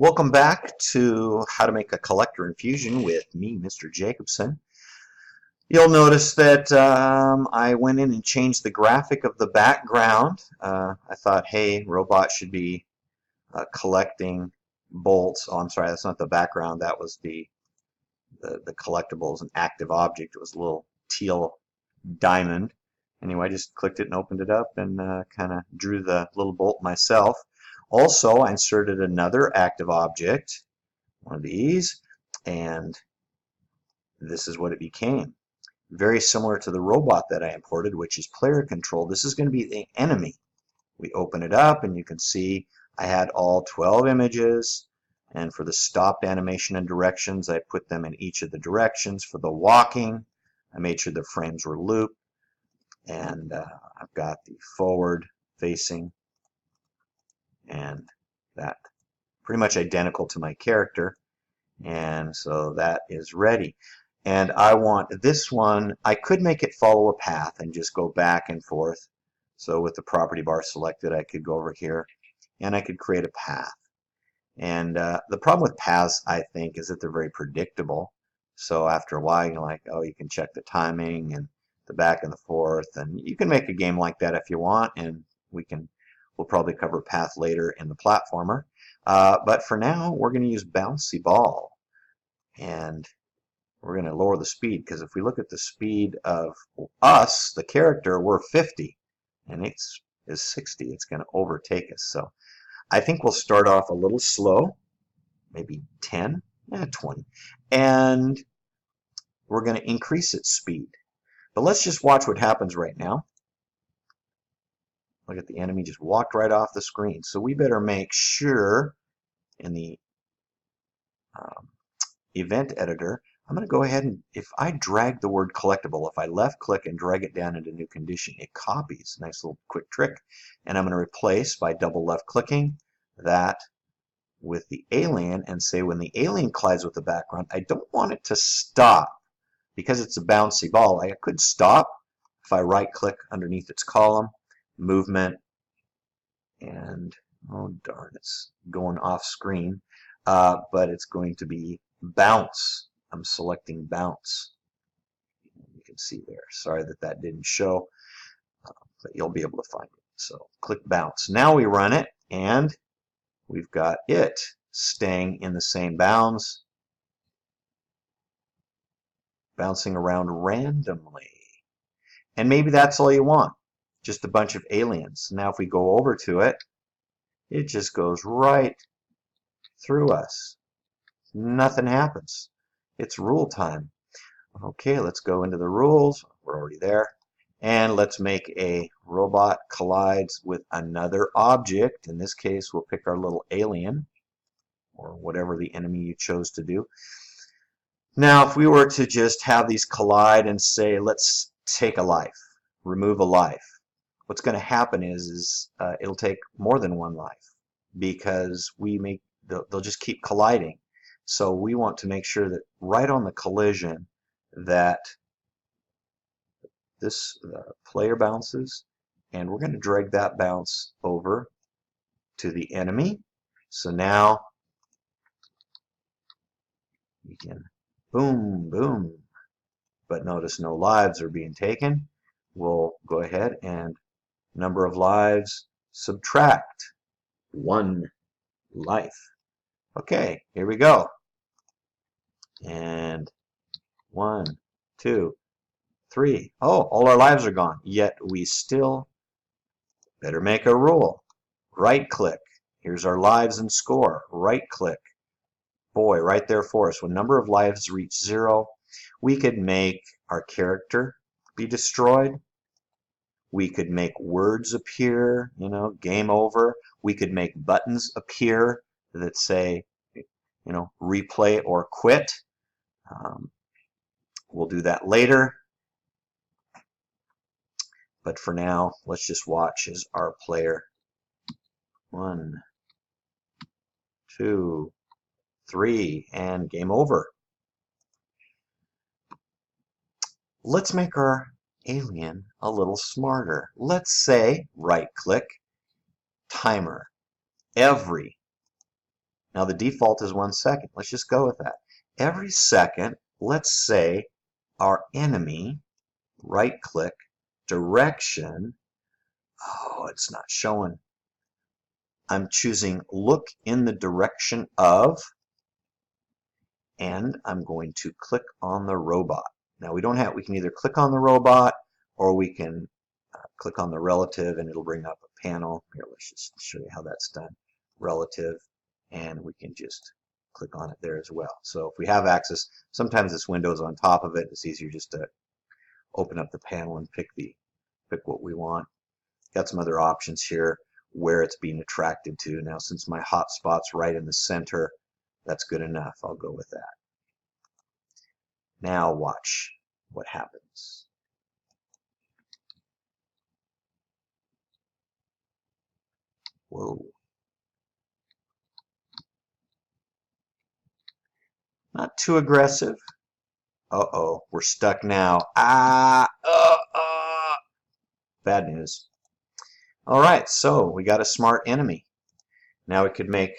Welcome back to How to Make a Collector Infusion with me, Mr. Jacobson. You'll notice that I went in and changed the graphic of the background. I thought, hey, robot should be collecting bolts. Oh, I'm sorry, that's not the background. That was the collectibles, an active object. It was a little teal diamond. Anyway, I just clicked it and opened it up and kind of drew the little bolt myself. Also, I inserted another active object, one of these, and this is what it became. Very similar to the robot that I imported, which is player control. This is going to be the enemy. We open it up and you can see I had all 12 images, and for the stopped animation and directions I put them in each of the directions. For the walking I made sure the frames were looped, and I've got the forward facing and that pretty much identical to my character, and so that is ready. And I want this one, I could make it follow a path and just go back and forth. So with the property bar selected, I could go over here and I could create a path. And the problem with paths, I think, is that they're very predictable. So after a while, you're like, oh, you can check the timing and the back and the forth, and you can make a game like that if you want, and we'll probably cover path later in the platformer. But for now, we're going to use bouncy ball, and we're going to lower the speed, because if we look at the speed of us, the character, we're 50, and it is 60. It's going to overtake us. So I think we'll start off a little slow, maybe 10, 20, and we're going to increase its speed. But let's just watch what happens right now. Look at the enemy just walked right off the screen. So we better make sure in the event editor, I'm going to go ahead and, if I drag the word collectible, if I left click and drag it down into new condition, it copies. Nice little quick trick. And I'm going to replace by double left clicking that with the alien and say when the alien collides with the background, I don't want it to stop because it's a bouncy ball. I could stop if I right click underneath its column, movement, and oh darn, it's going off screen, but it's going to be bounce. I'm selecting bounce. You can see there. Sorry that didn't show, but you'll be able to find it. So click bounce. Now we run it, and we've got it staying in the same bounds, bouncing around randomly. And maybe that's all you want, just a bunch of aliens. Now if we go over to it, it just goes right through us. Nothing happens. It's rule time. Okay, let's go into the rules. We're already there. And let's make a robot collides with another object. In this case, we'll pick our little alien, or whatever the enemy you chose to do. Now, if we were to just have these collide and say, let's take a life, remove a life, what's going to happen is it'll take more than one life, because they'll just keep colliding. So we want to make sure that right on the collision that this player bounces, and we're going to drag that bounce over to the enemy. So now we can boom, boom, but notice no lives are being taken. We'll go ahead and number of lives, subtract 1 life. Okay, here we go. And 1, 2, 3. Oh, all our lives are gone. Yet we still better make a rule. Right click. Here's our lives and score. Right click. Boy, right there for us. When number of lives reach 0, we could make our character be destroyed. We could make words appear, game over. We could make buttons appear that say, replay or quit. We'll do that later. But for now, let's just watch as our player 1, 2, 3, and game over. Let's make our alien a little smarter. Let's say, right click, timer. Now the default is 1 second. Let's just go with that. Every second, let's say our enemy, right click, direction. Oh, it's not showing. I'm choosing look in the direction of, and I'm going to click on the robot. Now we can either click on the robot or we can click on the relative and it'll bring up a panel. Here, let's just show you how that's done. Relative, and we can just click on it there as well. So if we have access, sometimes this window is on top of it. It's easier just to open up the panel and pick what we want. Got some other options here where it's being attracted to. Now since my hotspot's right in the center, that's good enough. I'll go with that. Now watch what happens. Whoa. Not too aggressive. Uh-oh, we're stuck now. Bad news. All right, so we got a smart enemy. Now we could make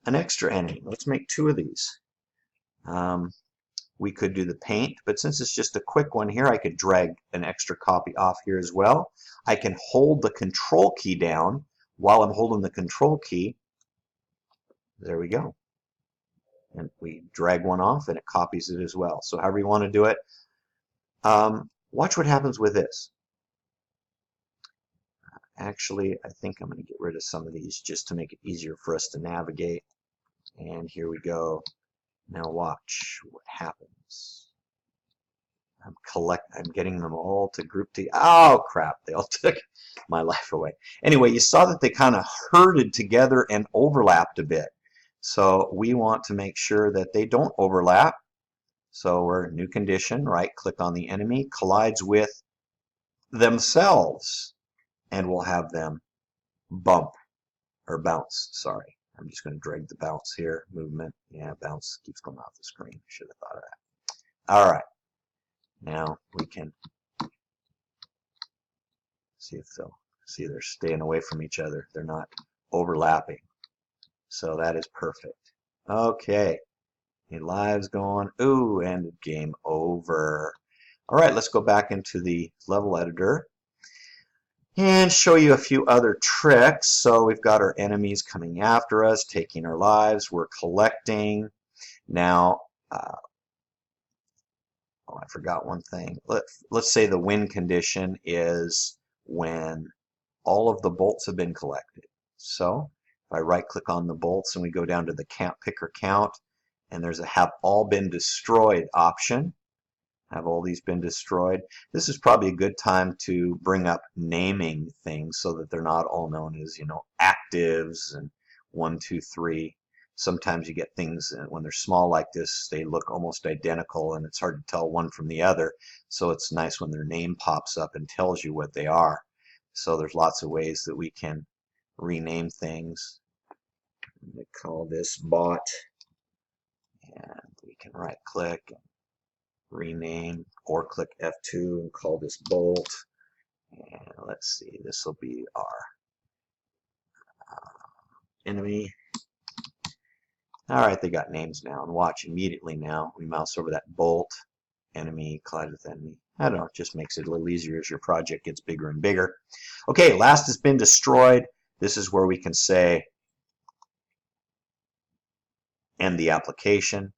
an extra enemy. Let's make 2 of these. We could do the paint, but since it's just a quick one here, I could drag an extra copy off here as well. I can hold the control key down. While I'm holding the control key, there we go. And we drag one off and it copies it as well. So however you want to do it. Watch what happens with this. Actually, I think I'm going to get rid of some of these just to make it easier for us to navigate. And here we go. Now watch what happens. I'm getting them all to group together. Oh crap, they all took my life away. Anyway, you saw that they kind of herded together and overlapped a bit. So we want to make sure that they don't overlap. So we're new condition, right click on the enemy, collides with themselves, and we'll have them bump or bounce, sorry. I'm just going to drag the bounce here, movement. Yeah, bounce keeps going off the screen. Should have thought of that. All right. Now we can see if they're staying away from each other. They're not overlapping. So that is perfect. Okay. Any lives going? Ooh, and game over. All right, let's go back into the level editor and show you a few other tricks. So we've got our enemies coming after us, taking our lives. We're collecting. Now, oh, I forgot one thing. Let's say the win condition is when all of the bolts have been collected. So if I right click on the bolts and we go down to the picker count, and there's a have all been destroyed option. Have all these been destroyed? This is probably a good time to bring up naming things so that they're not all known as, actives and 1, 2, 3. Sometimes you get things when they're small like this, they look almost identical and it's hard to tell one from the other. So it's nice when their name pops up and tells you what they are. So there's lots of ways that we can rename things. I'm going to call this bot, and we can right click and rename, or click F2 and call this bolt. And let's see, this will be our enemy. All right, they got names now, and watch immediately now. We mouse over that bolt, enemy, collide with enemy. I don't know, it just makes it a little easier as your project gets bigger and bigger. Okay, last has been destroyed. This is where we can say end the application.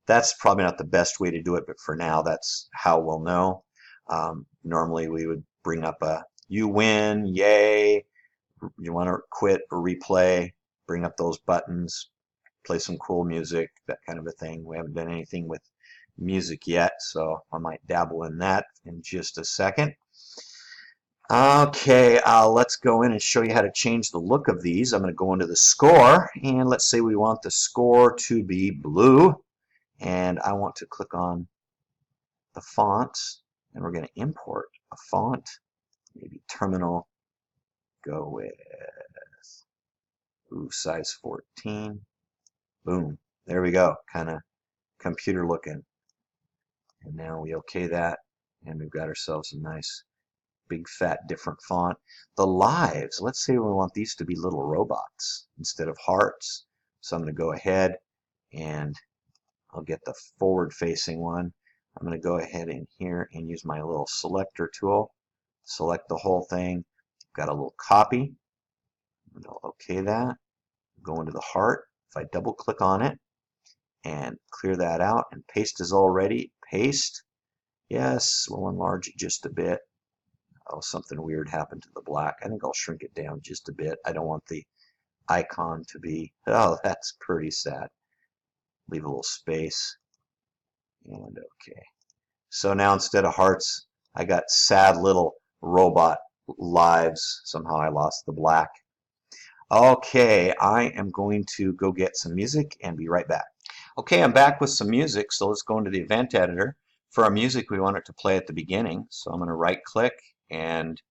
That's probably not the best way to do it, but for now, that's how we'll know. Normally, we would bring up a you win, yay. You want to quit or replay, bring up those buttons, play some cool music, that kind of a thing. We haven't done anything with music yet, so I might dabble in that in just a second. Okay, let's go in and show you how to change the look of these. I'm going to go into the score, and let's say we want the score to be blue. And I want to click on the fonts, and we're going to import a font, maybe Terminal, go with size 14. Boom, there we go, kind of computer looking. And now we okay that, and we've got ourselves a nice big fat different font. The lives, let's say we want these to be little robots instead of hearts. So I'm going to go ahead and I'll get the forward-facing one. I'm going to go ahead in here and use my little selector tool. Select the whole thing. Got a little copy. I'll OK that. Go into the heart. If I double click on it and clear that out, and paste is all ready. Paste. Yes, we'll enlarge it just a bit. Oh, something weird happened to the black. I think I'll shrink it down just a bit. I don't want the icon to be, oh, that's pretty sad. Leave a little space. And OK. So now instead of hearts, I got sad little robot lives. Somehow I lost the black. Okay, I am going to go get some music and be right back. Okay, I'm back with some music, so let's go into the event editor. For our music, we want it to play at the beginning, so I'm going to right click and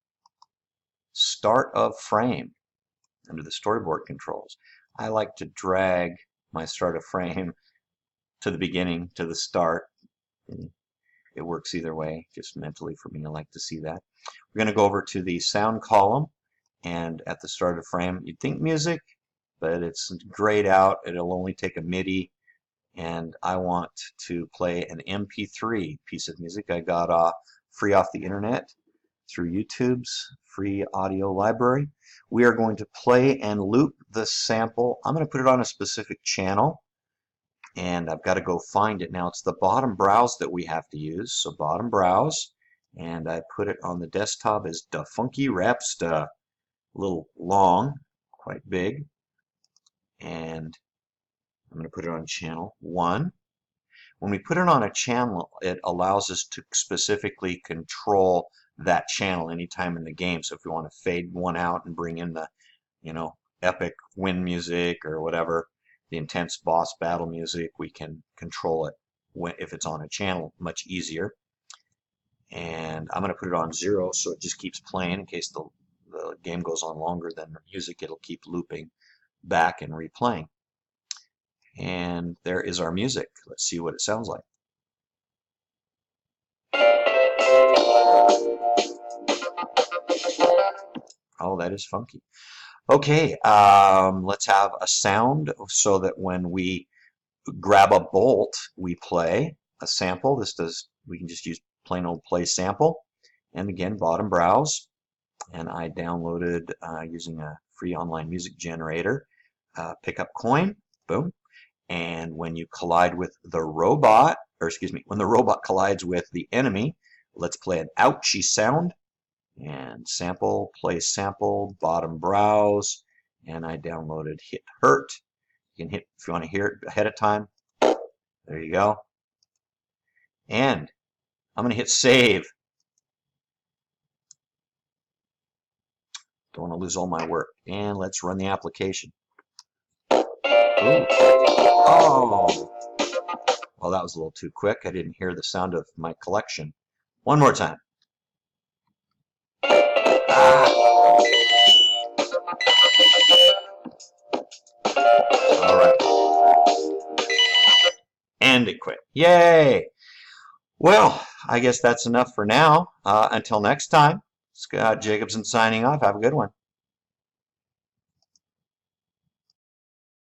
start of frame under the storyboard controls. I like to drag my start of frame to the beginning, to the start. It works either way, just mentally for me, I like to see that. We're going to go over to the sound column, and at the start of frame, you'd think music, but it's grayed out. It'll only take a MIDI, and I want to play an MP3 piece of music I got free off the internet through YouTube's free audio library. We are going to play and loop the sample. I'm going to put it on a specific channel, and I've got to go find it. Now it's the bottom browse that we have to use, so bottom browse, and I put it on the desktop as Da Funky Rapsta. A little long, quite big, and I'm going to put it on channel 1. When we put it on a channel, it allows us to specifically control that channel anytime in the game. So if we want to fade one out and bring in the, epic win music or whatever, the intense boss battle music, we can control it if it's on a channel much easier. And I'm going to put it on 0 so it just keeps playing in case the game goes on longer than the music. It'll keep looping back and replaying. And there is our music. Let's see what it sounds like. Oh, that is funky. Okay, let's have a sound so that when we grab a bolt, we play a sample. We can just use plain old play sample. And again, bottom browse. And I downloaded using a free online music generator. Pick up coin, boom. And when you collide with the robot, when the robot collides with the enemy, let's play an ouchie sound. And sample, play sample, bottom browse, and I downloaded Hit Hurt. You can hit if you want to hear it ahead of time. There you go. And I'm going to hit save. Don't want to lose all my work. And let's run the application. Ooh. Oh! Well, that was a little too quick. I didn't hear the sound of my collection. One more time. All right. And it quit. Yay! Well, I guess that's enough for now. Until next time, Scott Jacobson signing off. Have a good one.